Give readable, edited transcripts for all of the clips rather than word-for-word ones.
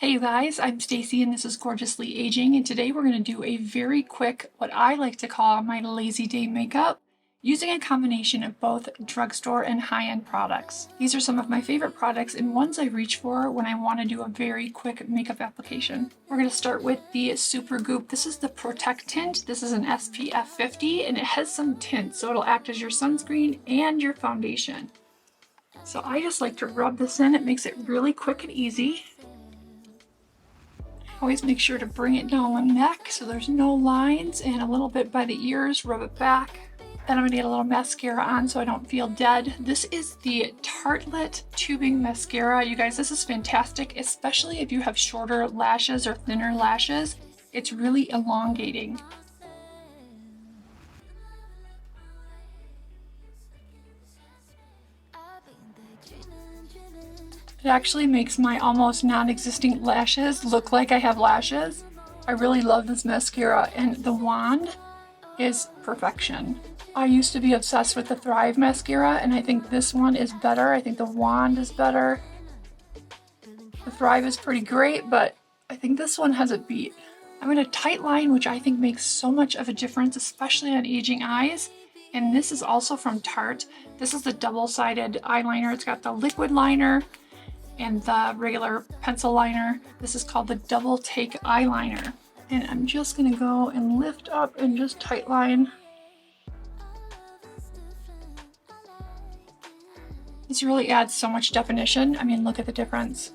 Hey guys, I'm Stacy and this is Gorgeously Aging, and today we're going to do a very quick, what I like to call my lazy day makeup, using a combination of both drugstore and high-end products. These are some of my favorite products and ones I reach for when I want to do a very quick makeup application. We're going to start with the Super Goop. This is the Protect Tint. This is an SPF 50 and it has some tint, so it'll act as your sunscreen and your foundation. So I just like to rub this in. It makes it really quick and easy. Always make sure to bring it down the neck so there's no lines, and a little bit by the ears, rub it back. Then I'm going to get a little mascara on so I don't feel dead. This is the Tartelette Tubing Mascara. You guys, this is fantastic, especially if you have shorter lashes or thinner lashes. It's really elongating. It actually makes my almost non-existent lashes look like I have lashes. I really love this mascara, and the wand is perfection. I used to be obsessed with the Thrive mascara, and I think this one is better. I think the wand is better. The Thrive is pretty great, but I think this one has a beat. I'm in a tight line, which I think makes so much of a difference, especially on aging eyes. And this is also from Tarte. This is the double-sided eyeliner. It's got the liquid liner and the regular pencil liner. This is called the Double Take Eyeliner. And I'm just gonna go and lift up and just tight line. This really adds so much definition. I mean, look at the difference.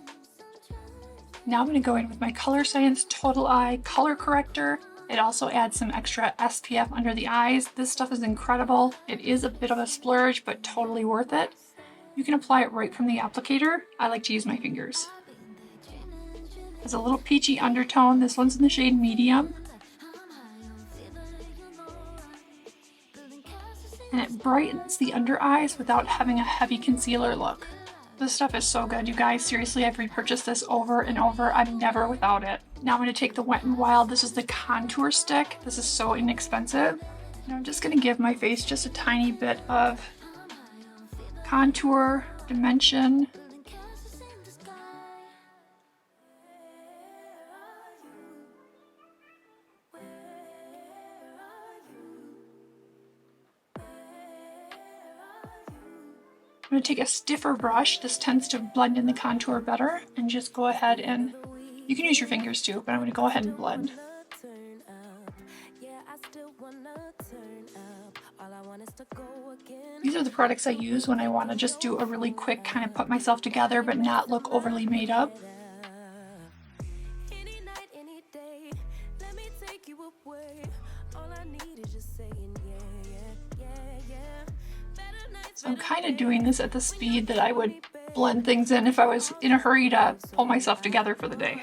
Now I'm gonna go in with my Color Science Total Eye Color Corrector. It also adds some extra SPF under the eyes. This stuff is incredible. It is a bit of a splurge, but totally worth it. You can apply it right from the applicator. I like to use my fingers. There's a little peachy undertone. This one's in the shade Medium. And it brightens the under eyes without having a heavy concealer look. This stuff is so good, you guys. Seriously, I've repurchased this over and over. I'm never without it. Now I'm going to take the Wet n Wild. This is the contour stick. This is so inexpensive. And I'm just going to give my face just a tiny bit of contour, dimension. I'm going to take a stiffer brush. This tends to blend in the contour better, and just go ahead and, you can use your fingers too, but I'm going to go ahead and blend. These are the products I use when I want to just do a really quick kind of put myself together but not look overly made up. So I'm kind of doing this at the speed that I would blend things in if I was in a hurry to pull myself together for the day.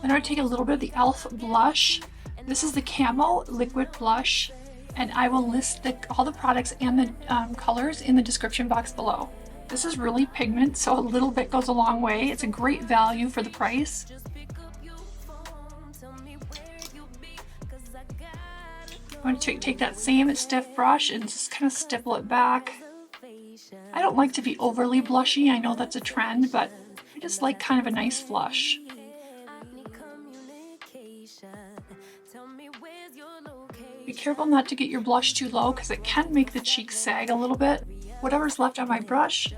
Then I would take a little bit of the e.l.f. blush. This is the Camo Liquid Blush, and I will list all the products and the colors in the description box below. This is really pigment, so a little bit goes a long way. It's a great value for the price. I'm going to take that same stiff brush and just kind of stipple it back. I don't like to be overly blushy. I know that's a trend, but I just like kind of a nice flush. Be careful not to get your blush too low because it can make the cheeks sag a little bit. Whatever's left on my brush,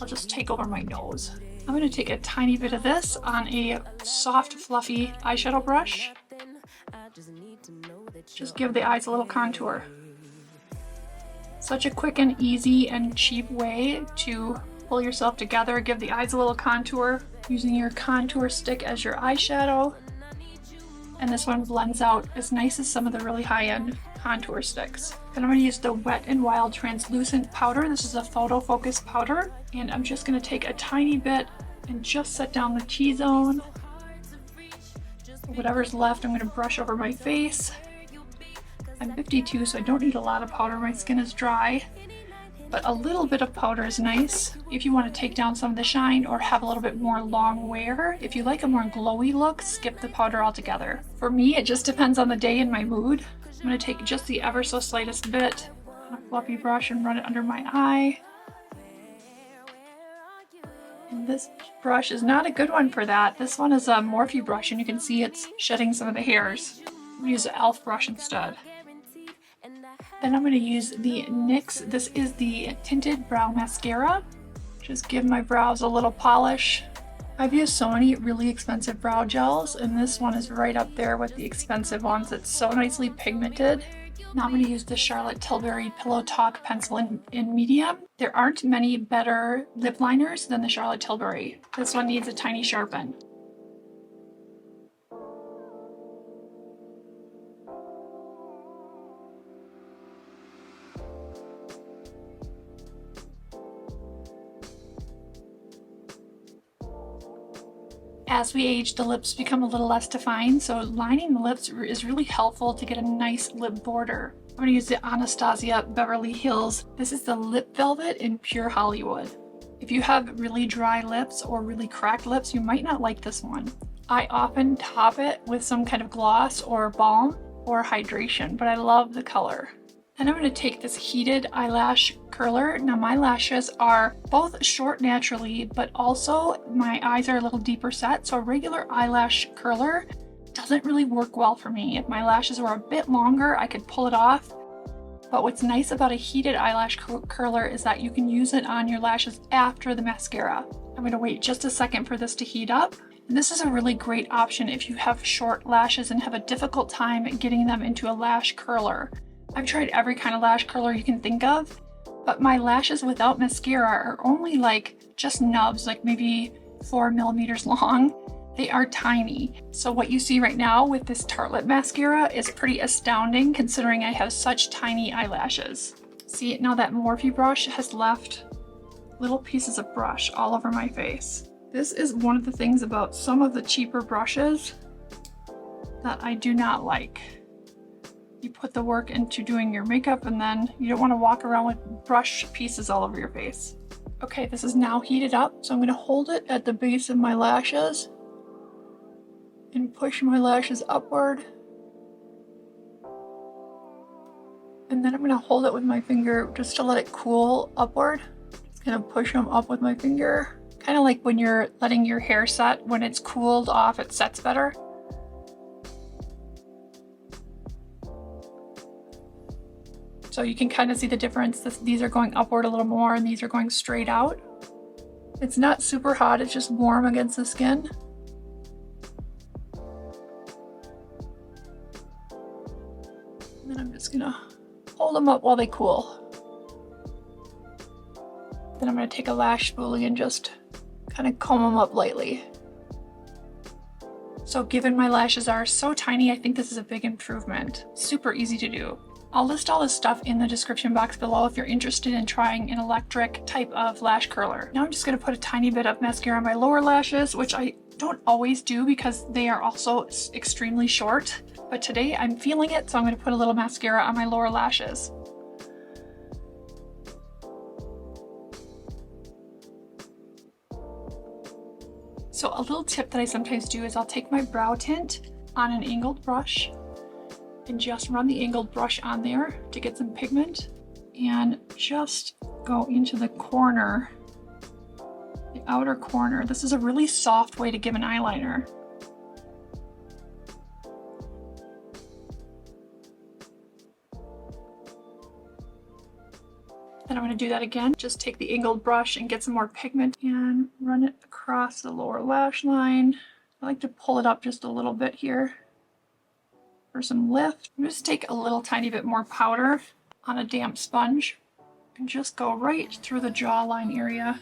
I'll just take over my nose. I'm going to take a tiny bit of this on a soft, fluffy eyeshadow brush. Just give the eyes a little contour. Such a quick and easy and cheap way to pull yourself together, give the eyes a little contour, using your contour stick as your eyeshadow. And this one blends out as nice as some of the really high-end contour sticks. Then I'm going to use the Wet n Wild Translucent Powder. This is a photo focus powder, and I'm just going to take a tiny bit and just set down the T-zone. Whatever's left, I'm going to brush over my face. I'm 52, so I don't need a lot of powder. My skin is dry, but a little bit of powder is nice if you want to take down some of the shine or have a little bit more long wear. If you like a more glowy look, skip the powder altogether. For me, it just depends on the day and my mood. I'm going to take just the ever so slightest bit on a fluffy brush and run it under my eye. And this brush is not a good one for that. This one is a Morphe brush, and you can see it's shedding some of the hairs. I'm going to use an e.l.f. brush instead. Then I'm going to use the NYX. This is the Tinted Brow Mascara. Just give my brows a little polish. I've used so many really expensive brow gels, and this one is right up there with the expensive ones. It's so nicely pigmented. Now I'm going to use the Charlotte Tilbury Pillow Talk pencil in medium. There aren't many better lip liners than the Charlotte Tilbury. This one needs a tiny sharpen. As we age, the lips become a little less defined, so lining the lips is really helpful to get a nice lip border. I'm going to use the Anastasia Beverly Hills. This is the Lip Velvet in Pure Hollywood. If you have really dry lips or really cracked lips, you might not like this one. I often top it with some kind of gloss or balm or hydration, but I love the color. Then I'm going to take this heated eyelash curler. Now my lashes are both short naturally, but also my eyes are a little deeper set, so a regular eyelash curler doesn't really work well for me. If my lashes were a bit longer, I could pull it off. But what's nice about a heated eyelash curler is that you can use it on your lashes after the mascara. I'm going to wait just a second for this to heat up. And this is a really great option if you have short lashes and have a difficult time getting them into a lash curler. I've tried every kind of lash curler you can think of, but my lashes without mascara are only like just nubs, like maybe 4 millimeters long. They are tiny. So what you see right now with this Tartelette mascara is pretty astounding considering I have such tiny eyelashes. See, now that Morphe brush has left little pieces of brush all over my face. This is one of the things about some of the cheaper brushes that I do not like. You put the work into doing your makeup and then you don't want to walk around with brush pieces all over your face. Okay, this is now heated up, so I'm going to hold it at the base of my lashes and push my lashes upward. And then I'm going to hold it with my finger just to let it cool upward. Just going to push them up with my finger. Kind of like when you're letting your hair set, when it's cooled off, it sets better. So you can kind of see the difference. These are going upward a little more and these are going straight out. It's not super hot, it's just warm against the skin. And then I'm just gonna hold them up while they cool. Then I'm gonna take a lash spoolie and just kind of comb them up lightly. So given my lashes are so tiny, I think this is a big improvement. Super easy to do. I'll list all this stuff in the description box below if you're interested in trying an electric type of lash curler. Now I'm just going to put a tiny bit of mascara on my lower lashes, which I don't always do because they are also extremely short. But today I'm feeling it, so I'm going to put a little mascara on my lower lashes. So a little tip that I sometimes do is I'll take my brow tint on an angled brush and just run the angled brush on there to get some pigment and just go into the corner, the outer corner. This is a really soft way to give an eyeliner. Then I'm going to do that again. Just take the angled brush and get some more pigment and run it across the lower lash line. I like to pull it up just a little bit here for some lift. I'm just take a little tiny bit more powder on a damp sponge and just go right through the jawline area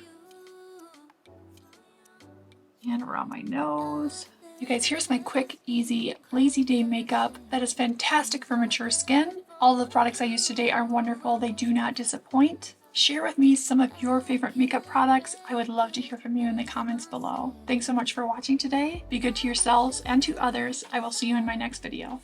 and around my nose. You guys, here's my quick, easy, lazy day makeup that is fantastic for mature skin. All the products I use today are wonderful. They do not disappoint. Share with me some of your favorite makeup products. I would love to hear from you in the comments below. Thanks so much for watching today. Be good to yourselves and to others. I will see you in my next video.